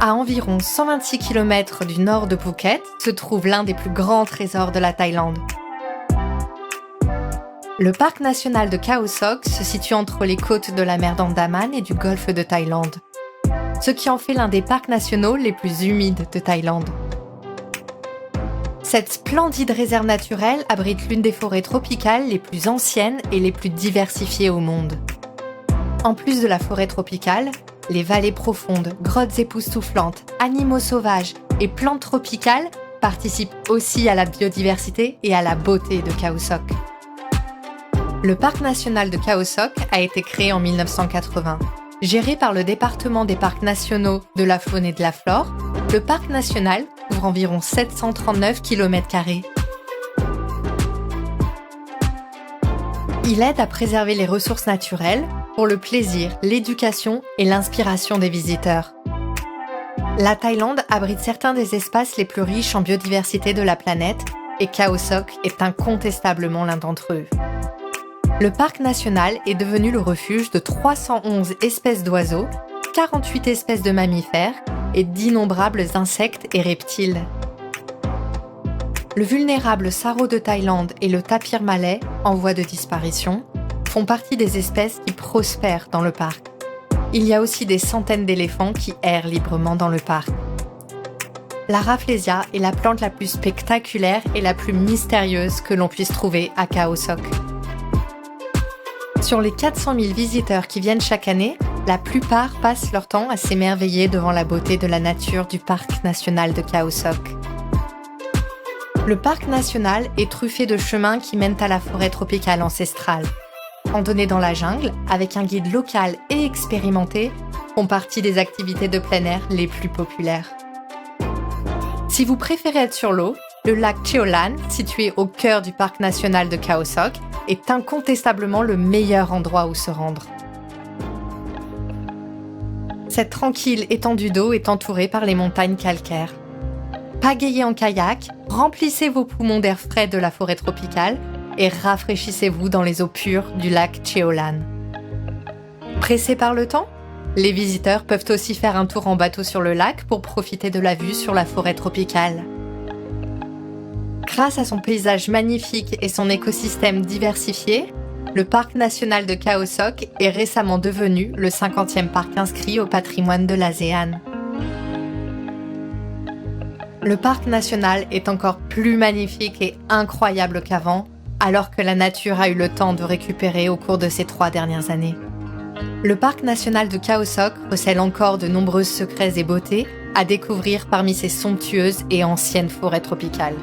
À environ 126 km du nord de Phuket se trouve l'un des plus grands trésors de la Thaïlande. Le parc national de Khao Sok se situe entre les côtes de la mer d'Andaman et du golfe de Thaïlande, ce qui en fait l'un des parcs nationaux les plus humides de Thaïlande. Cette splendide réserve naturelle abrite l'une des forêts tropicales les plus anciennes et les plus diversifiées au monde. En plus de la forêt tropicale, les vallées profondes, grottes époustouflantes, animaux sauvages et plantes tropicales participent aussi à la biodiversité et à la beauté de Khao Sok. Le parc national de Khao Sok a été créé en 1980. Géré par le département des parcs nationaux de la faune et de la flore, le parc national couvre environ 739 km². Il aide à préserver les ressources naturelles pour le plaisir, l'éducation et l'inspiration des visiteurs. La Thaïlande abrite certains des espaces les plus riches en biodiversité de la planète et Khao Sok est incontestablement l'un d'entre eux. Le parc national est devenu le refuge de 311 espèces d'oiseaux, 48 espèces de mammifères et d'innombrables insectes et reptiles. Le vulnérable sarrau de Thaïlande et le tapir malais, en voie de disparition, font partie des espèces qui prospèrent dans le parc. Il y a aussi des centaines d'éléphants qui errent librement dans le parc. La Rafflesia est la plante la plus spectaculaire et la plus mystérieuse que l'on puisse trouver à Khao Sok. Sur les 400 000 visiteurs qui viennent chaque année, la plupart passent leur temps à s'émerveiller devant la beauté de la nature du parc national de Khao Sok. Le parc national est truffé de chemins qui mènent à la forêt tropicale ancestrale. Randonner dans la jungle, avec un guide local et expérimenté, font partie des activités de plein air les plus populaires. Si vous préférez être sur l'eau, le lac Cheo Lan, situé au cœur du parc national de Khao Sok, est incontestablement le meilleur endroit où se rendre. Cette tranquille étendue d'eau est entourée par les montagnes calcaires. Pagayez en kayak, remplissez vos poumons d'air frais de la forêt tropicale et rafraîchissez-vous dans les eaux pures du lac Cheo Lan. Pressés par le temps, les visiteurs peuvent aussi faire un tour en bateau sur le lac pour profiter de la vue sur la forêt tropicale. Grâce à son paysage magnifique et son écosystème diversifié, le parc national de Khao Sok est récemment devenu le 50e parc inscrit au patrimoine de l'ASEAN. Le parc national est encore plus magnifique et incroyable qu'avant, alors que la nature a eu le temps de récupérer au cours de ces 3 dernières années. Le parc national de Khao Sok recèle encore de nombreux secrets et beautés à découvrir parmi ces somptueuses et anciennes forêts tropicales.